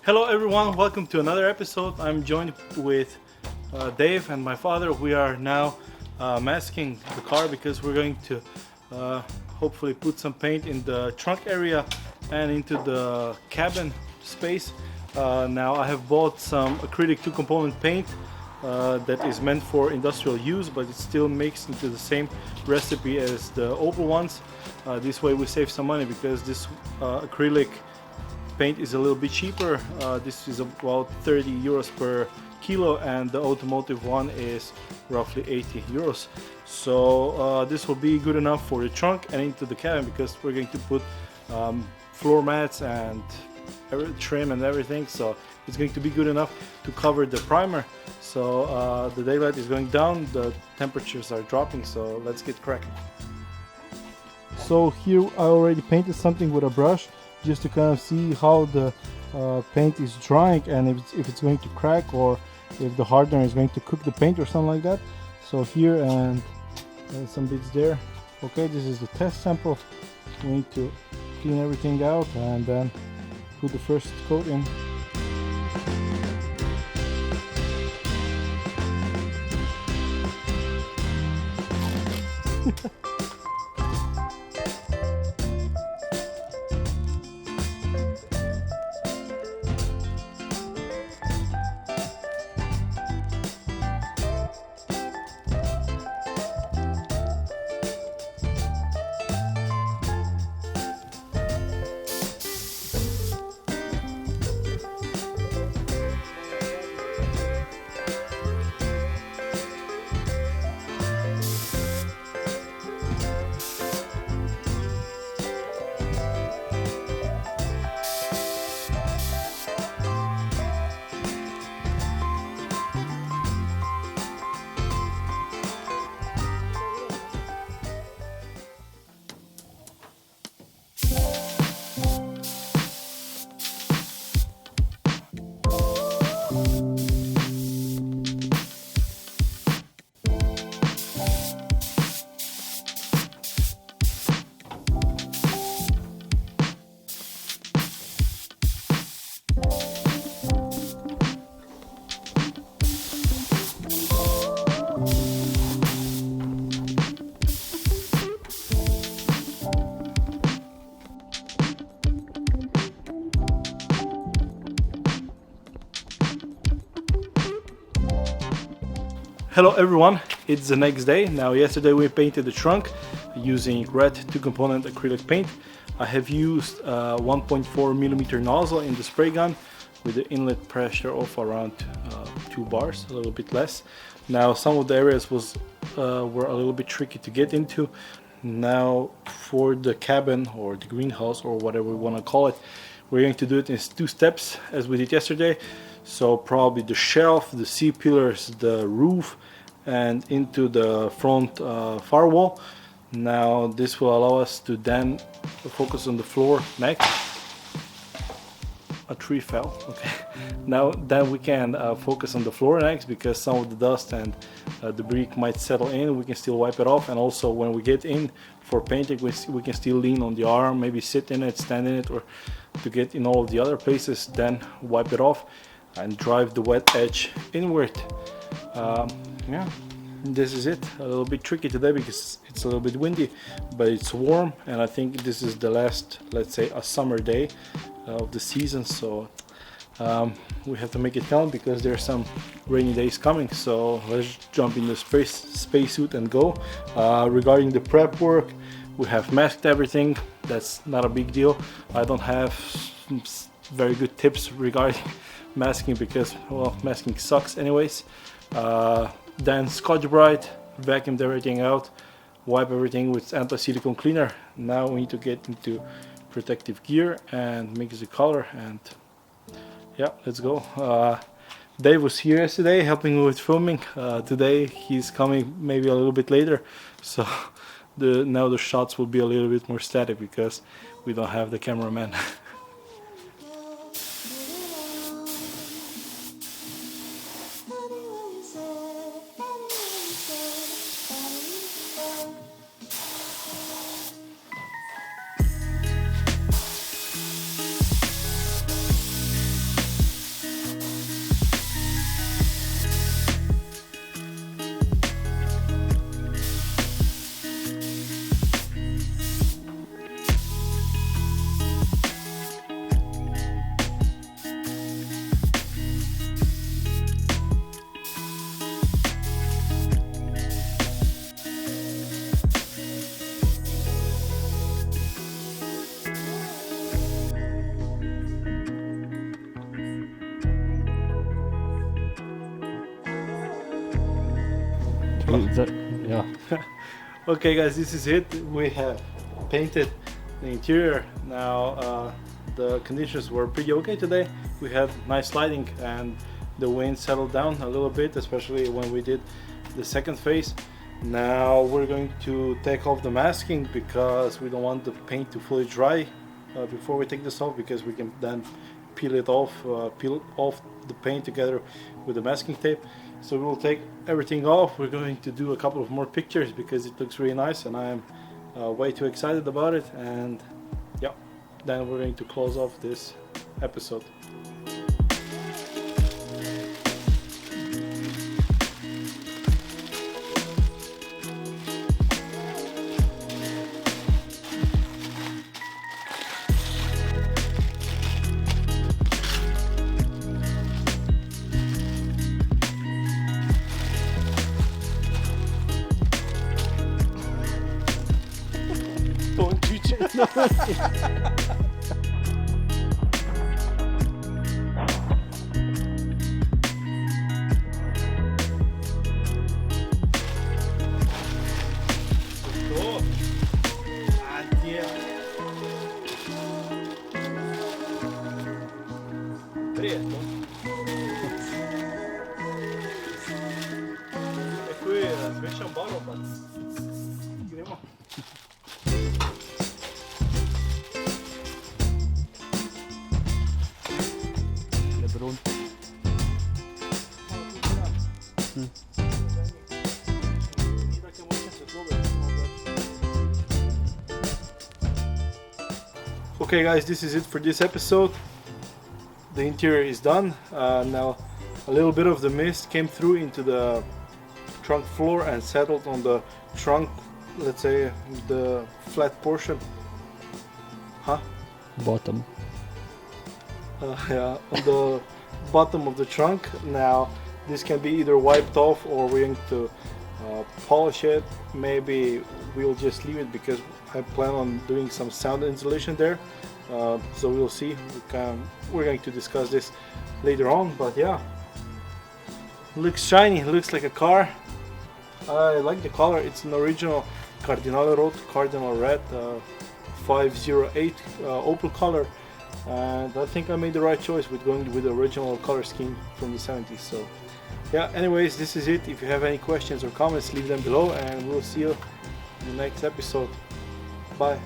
Hello everyone, welcome to another episode. I'm joined with Dave and my father. We are now masking the car because we're going to hopefully put some paint in the trunk area and into the cabin space. Now I have bought some acrylic two-component paint that is meant for industrial use, but it still makes into the same recipe as the Opel ones. This way we save some money because this acrylic paint is a little bit cheaper. This is about 30 euros per kilo and the automotive one is roughly 80 euros. So this will be good enough for the trunk and into the cabin because we're going to put floor mats and trim and everything, so it's going to be good enough to cover the primer. So the daylight is going down, the temperatures are dropping, so let's get cracking. So here I already painted something with a brush just to kind of see how the paint is drying and if it's going to crack or if the hardener is going to cook the paint or something like that. So here and some bits there. Okay, this is the test sample. We need to clean everything out and then put the first coat in. Hello everyone, it's the next day. Now yesterday we painted the trunk using red two-component acrylic paint. I have used 1.4mm nozzle in the spray gun with the inlet pressure of around 2 bars, a little bit less. Now some of the areas were a little bit tricky to get into. Now for the cabin or the greenhouse or whatever we want to call it, we're going to do it in 2 steps as we did yesterday. So probably the shelf, the C-pillars, the roof and into the front firewall. Now this will allow us to then focus on the floor next. A tree fell, okay. Now then we can focus on the floor next because some of the dust and debris might settle in. We can still wipe it off, and also when we get in for painting we can still lean on the arm, maybe sit in it, stand in it, or to get in all of the other places, then wipe it off and drive the wet edge inward. Yeah, this is it. A little bit tricky today because it's a little bit windy, but it's warm, and I think this is the last, let's say, a summer day of the season, so we have to make it count because there are some rainy days coming. So let's jump in the spacesuit and go. Regarding the prep work, we have masked everything. That's not a big deal. I don't have very good tips regarding masking because, well, masking sucks anyways. Then Scotch-Brite, vacuumed everything out, wipe everything with anti-silicone cleaner. Now we need to get into protective gear and mix the color, and yeah, let's go. Dave was here yesterday helping with filming. Today he's coming maybe a little bit later, so now the shots will be a little bit more static because we don't have the cameraman. Yeah. Okay guys, this is it. We have painted the interior. Now the conditions were pretty okay today. We had nice lighting and the wind settled down a little bit, especially when we did the second phase. Now we're going to take off the masking because we don't want the paint to fully dry before we take this off, because we can then peel off the paint together with the masking tape. So we will take everything off. We're going to do a couple of more pictures because it looks really nice and I am way too excited about it. And yeah, then we're going to close off this episode. Don't touch it. Go. Preto. E qui svescia un po' roba. Gremo. LeBron. Okay guys, this is it for this episode. The interior is done. Now a little bit of the mist came through into the trunk floor and settled on the trunk, let's say the flat portion. Bottom. Yeah, on the bottom of the trunk. Now this can be either wiped off or we're going to polish it. Maybe we'll just leave it because I plan on doing some sound insulation there. So we'll see. We're going to discuss this later on. But yeah, looks shiny. Looks like a car. I like the color. It's an original Cardinal Red 508 Opel color. And I think I made the right choice with going with the original color scheme from the 70s. So yeah, anyways, this is it. If you have any questions or comments, leave them below and we'll see you in the next episode. Bye.